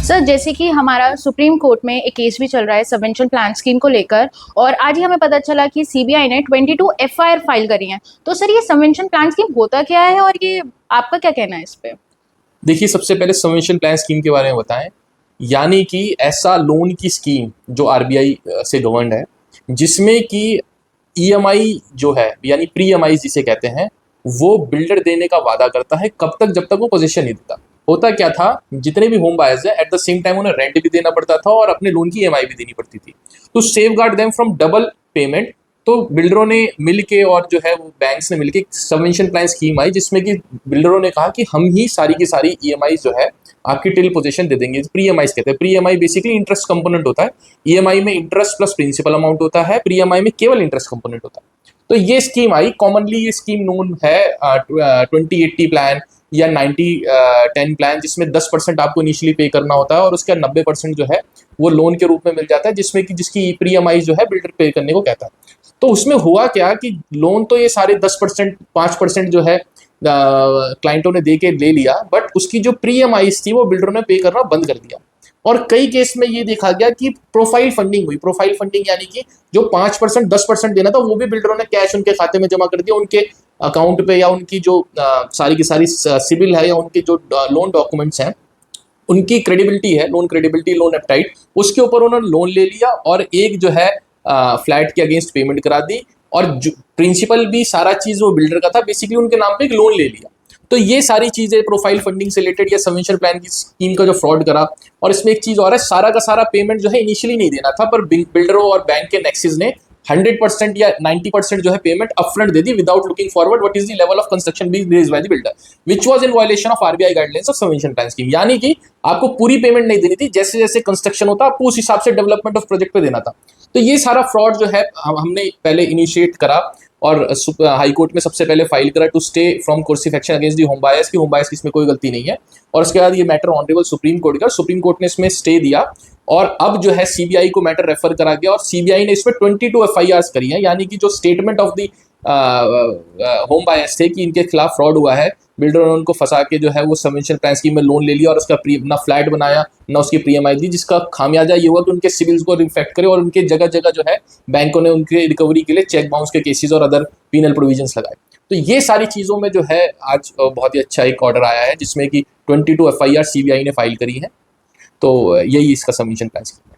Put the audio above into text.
Sir, जैसे कि हमारा सुप्रीम कोर्ट में एक केस भी चल रहा है सबवेंशन प्लान स्कीम को लेकर, और आज ही हमें पता चला कि सीबीआई ने 22 एफआईआर फाइल करी हैं। तो सर, ये सबवेंशन प्लान स्कीम होता क्या है और ये आपका क्या कहना है इस पे? देखिए, सबसे पहले सबवेंशन प्लान स्कीम के बारे में बताएं। यानी कि ऐसा लोन की स्कीम जो आरबीआई से गवर्नड है, जिसमें कि ईएमआई जो है यानी प्री ईएमआई जिसे कहते हैं, वो बिल्डर देने का वादा करता है कब तक, जब तक वो पोजीशन नहीं देता। होता क्या था, जितने भी होम बायर्स है एट द सेम टाइम उन्हें रेंट भी देना पड़ता था और अपने लोन की ईएमआई भी देनी पड़ती थी। तो save guard them from double payment, तो बिल्डरों ने मिल के और जो है वो बैंक्स ने मिल के सबवेंशन प्लान स्कीम आई, जिसमें कि बिल्डरों ने कहा कि हम ही सारी की सारी ईएमआई जो है आपकी टिल पोजीशन दे देंगे। प्री ईएमआई कहते हैं। Pre EMI basically interest component होता है। ईएमआई में इंटरेस्ट प्लस प्रिंसिपल अमाउंट होता है, प्री ईएमआई में केवल इंटरेस्ट कंपोनेंट होता है। तो ये स्कीम आई, कॉमनली ये स्कीम नोन है 2080 प्लान या 90-10 प्लान, जिसमें 10% आपको इनिशियली पे करना होता है और उसका 90% जो है वो लोन के रूप में मिल जाता है, जिसमें कि जिसकी प्री ईएमआई जो है बिल्डर पे करने को कहता है। तो उसमें हुआ क्या कि लोन तो ये सारे 10% 5% जो है क्लाइंटों ने दे के ले लिया, बट उसकी जो प्री ईएमआई थी वो बिल्डरों ने पे करना बंद कर दिया। और कई केस में ये देखा गया कि प्रोफाइल फंडिंग हुई। प्रोफाइल फंडिंग यानी कि जो 5% 10% देना था वो भी बिल्डरों ने कैश उनके खाते में जमा कर दिया, उनके अकाउंट पे, या उनकी जो सारी की सारी सिबिल है या उनके जो लोन डॉक्यूमेंट्स हैं, उनकी क्रेडिबिलिटी है, लोन क्रेडिबिलिटी, लोन एप्टाइट, उसके ऊपर उन्होंने लोन ले लिया और एक जो है फ्लैट के अगेंस्ट पेमेंट करा दी, और प्रिंसिपल भी सारा चीज वो बिल्डर का था, बेसिकली उनके नाम पे एक लोन ले लिया। तो ये सारी चीजें प्रोफाइल फंडिंग से रिलेटेड या सबवेंशन प्लान की स्कीम का जो फ्रॉड करा। और इसमें एक चीज और है, सारा का सारा पेमेंट जो है इनिशियली नहीं देना था, पर बिल्डरों और बैंक के नेक्सिस ने 100% या 90% जो है payment upfront they the, without looking forward what is the level of construction being raised by the builder, which was in violation of RBI guidelines of subvention plan scheme. यानी कि आपको पूरी payment नहीं देनी थी, जैसे जैसे कंस्ट्रक्शन होता आपको उस हिसाब से डेवलपमेंट ऑफ प्रोजेक्ट पे देना था। तो ये सारा फ्रॉड जो है हमने पहले इनिशिएट करा और हाई कोर्ट में सबसे पहले फाइल करा to stay from coercive action against the home buyers की होम बायर्स की इसमें कोई गलती नहीं है। और उसके बाद ये मैटर ऑनरेबल सुप्रीम कोर्ट का, सुप्रीम कोर्ट ने इसमें स्टे दिया और अब जो है सीबीआई को मैटर रेफर करा गया और सीबीआई ने इसमें 22 एफआईआर करी है। यानी कि जो statement of the home buyers थे कि इनके खिलाफ फ्रॉड हुआ है, बिल्डर ने उनको फंसा के जो है वो सबवेंशन प्लान स्कीम में लोन ले लिया और उसका ना फ्लैट बनाया ना उसकी प्री ईएमआई दी, जिसका खामियाजा ये हुआ कि उनके सिविल्स को रिफ्लेक्ट करे और उनके जगह जगह जो है बैंकों ने उनके रिकवरी के लिए चेक बाउंस के केसेस और अदर पीनल प्रोविजंस लगाए। तो ये सारी चीज़ों में जो है आज बहुत ही अच्छा एक ऑर्डर आया है, जिसमें कि 22 एफआईआर सीबीआई ने फाइल करी है। तो यही इसका सबवेंशन प्लान स्कीम।